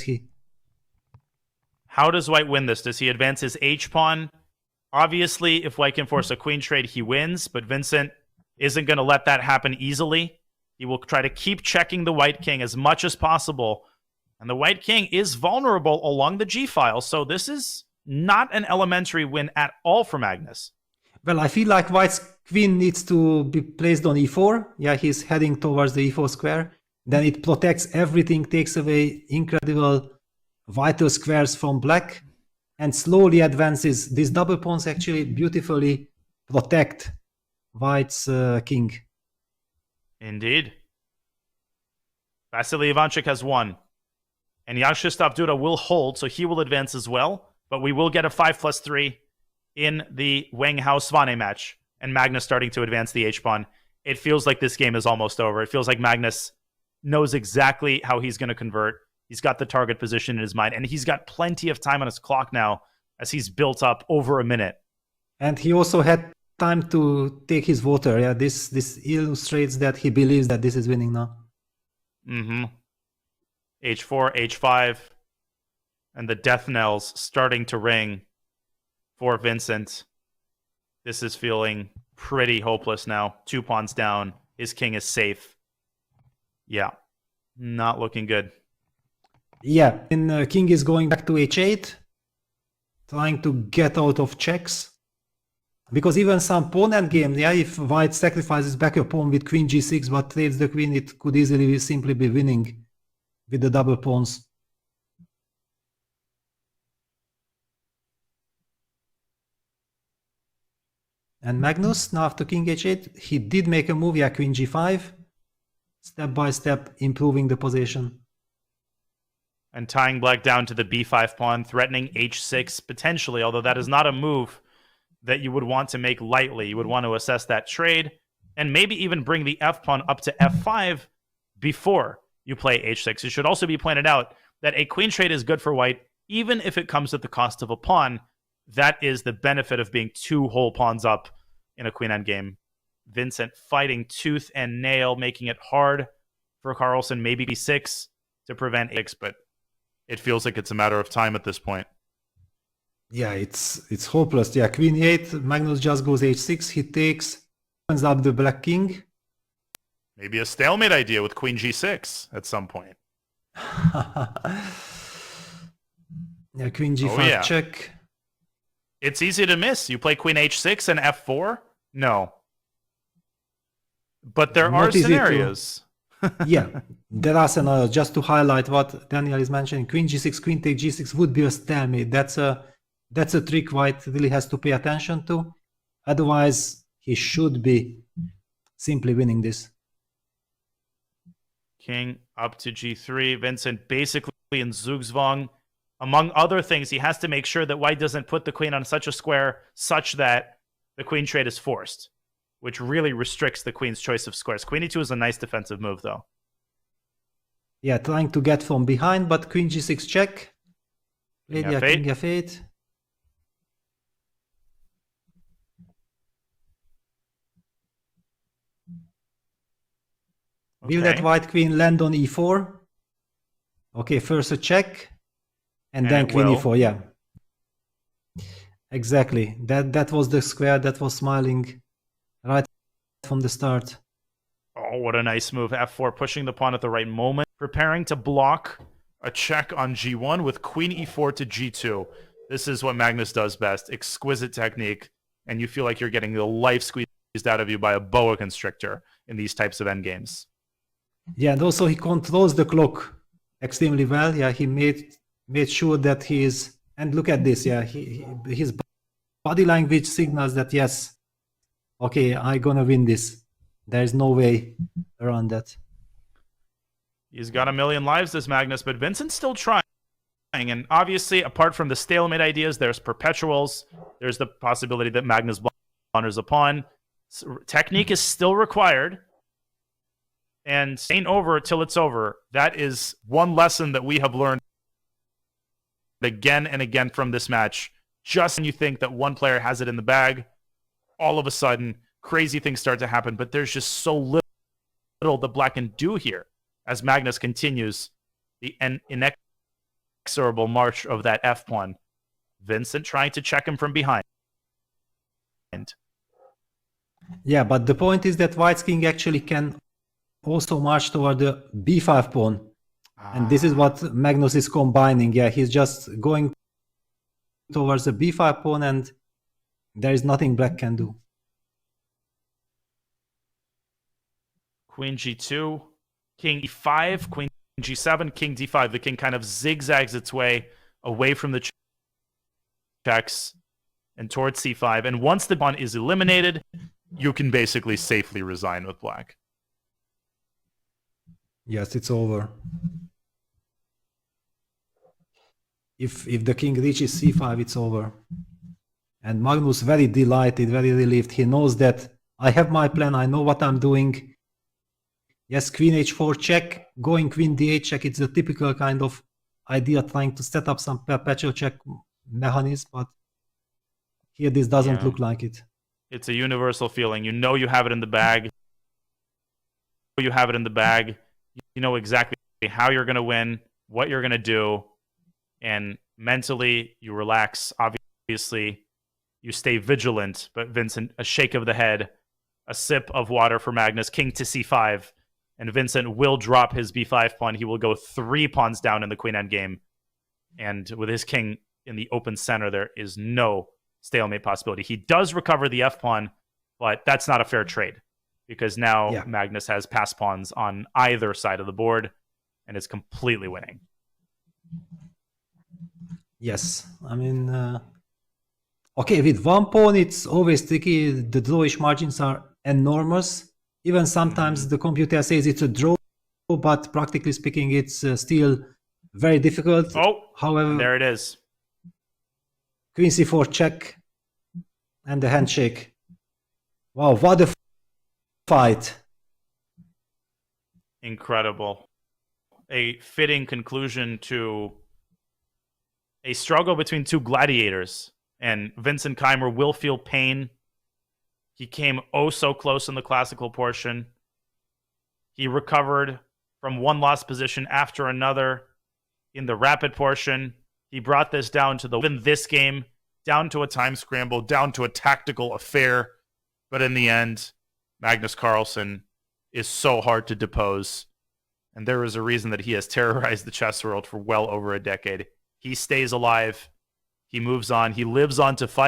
he. How does white win this? Does he advance his h-pawn? Obviously, if white can force a queen trade, he wins, but Vincent isn't going to let that happen easily. He will try to keep checking the white king as much as possible, and the white king is vulnerable along the g-file, so this is not an elementary win at all for Magnus. Well, I feel like white's queen needs to be placed on e4. Yeah, he's heading towards the e4 square. Then it protects everything, takes away incredible vital squares from black, and slowly advances. These double pawns actually beautifully protect white's king. Indeed. Vasily Ivanchuk has won. And Yashistov Duda will hold, so he will advance as well. But we will get a 5+3 in the Wang Hao Svane match. And Magnus starting to advance the h-pawn. It feels like this game is almost over. It feels like Magnus knows exactly how he's going to convert. He's got the target position in his mind. And he's got plenty of time on his clock now as he's built up over a minute. And he also had time to take his water. Yeah, this illustrates that he believes that this is winning now. Mm-hmm. H4, H5, and the death knells starting to ring for Vincent. This is feeling pretty hopeless now. 2 pawns down. His king is safe. Yeah, not looking good. Yeah, and king is going back to h8, trying to get out of checks. Because even some pawn endgame, yeah, if white sacrifices back a pawn with queen g6 but trades the queen, it could easily simply be winning with the double pawns. And Magnus, now after king h8, he did make a move, yeah, queen g5, step by step improving the position. And tying black down to the b5 pawn, threatening h6 potentially, although that is not a move that you would want to make lightly. You would want to assess that trade and maybe even bring the f pawn up to f5 before you play h6. It should also be pointed out that a queen trade is good for white, even if it comes at the cost of a pawn. That is the benefit of being 2 whole pawns up in a queen endgame. Vincent fighting tooth and nail, making it hard for Carlsen. Maybe b6 to prevent h6, but it feels like it's a matter of time at this point. Yeah, it's hopeless. Yeah, queen e8, Magnus just goes h6, he takes, opens up the black king. Maybe a stalemate idea with queen g6 at some point. Yeah, queen g5 check. It's easy to miss. You play queen h6 and f4? No. But there are scenarios. Yeah, there are scenarios. Just to highlight what Daniel is mentioning, queen g6, queen take g6 would be a stalemate. That's a trick white really has to pay attention to. Otherwise, he should be simply winning this. King up to g3. Vincent basically in Zugzwang. Among other things, he has to make sure that white doesn't put the queen on such a square such that the queen trade is forced, which really restricts the queen's choice of squares. Queen e2 is a nice defensive move, though. Yeah, trying to get from behind, but queen g6 check. King f8. Will that white queen land on e4? Okay, first a check, and then queen e4, yeah. Exactly. That was the square that was smiling right from the start. Oh, what a nice move. f4, pushing the pawn at the right moment. Preparing to block a check on g1 with queen e4 to g2. This is what Magnus does best. Exquisite technique, and you feel like you're getting the life squeezed out of you by a boa constrictor in these types of endgames. Yeah, and also he controls the clock extremely well. Yeah, he made sure that he is, and look at this, yeah, his body language signals that yes, okay, I'm gonna win this. There's no way around that. He's got 1,000,000 lives, this Magnus, but Vincent's still trying. And obviously, apart from the stalemate ideas, there's perpetuals. There's the possibility that Magnus blunders a pawn. Technique is still required. And ain't over till it's over. That is one lesson that we have learned again and again from this match. Just when you think that one player has it in the bag, all of a sudden, crazy things start to happen. But there's just so little that black can do here as Magnus continues the inexorable march of that f pawn. Vincent trying to check him from behind. Yeah, but the point is that White's king actually can also march toward the b5 pawn. And this is what Magnus is combining. Yeah, he's just going towards the b5 pawn, and there is nothing black can do. Queen g2, king e5, queen g7, king d5. The king kind of zigzags its way away from the checks and towards c5. And once the pawn is eliminated, you can basically safely resign with black. Yes, it's over. If the king reaches c5, it's over. And Magnus very delighted, very relieved. He knows that I have my plan, I know what I'm doing. Yes, queen h4 check, going queen d8 check. It's the typical kind of idea trying to set up some perpetual check mechanism, but here this doesn't look like it. It's a universal feeling. You know you have it in the bag. You have it in the bag. You know exactly how you're going to win, what you're going to do, and mentally you relax. Obviously, you stay vigilant, but Vincent, a shake of the head, a sip of water for Magnus, king to c5, and Vincent will drop his b5 pawn. He will go 3 pawns down in the queen endgame, and with his king in the open center, there is no stalemate possibility. He does recover the f pawn, but that's not a fair trade because now Magnus has pass pawns on either side of the board and is completely winning. Yes, I mean, okay, with one pawn it's always tricky. The drawish margins are enormous. Even sometimes the computer says it's a draw, but practically speaking it's still very difficult. Oh, however, there it is. Queen c4 check and the handshake. Wow, what a fight. Incredible. A fitting conclusion to a struggle between two gladiators. And Vincent Keymer will feel pain. He came oh so close in the classical portion. He recovered from one lost position after another in the rapid portion. He brought this down to even this game, down to a time scramble, down to a tactical affair. But in the end, Magnus Carlsen is so hard to depose. And there is a reason that he has terrorized the chess world for well over a decade. He stays alive. He moves on. He lives on to fight.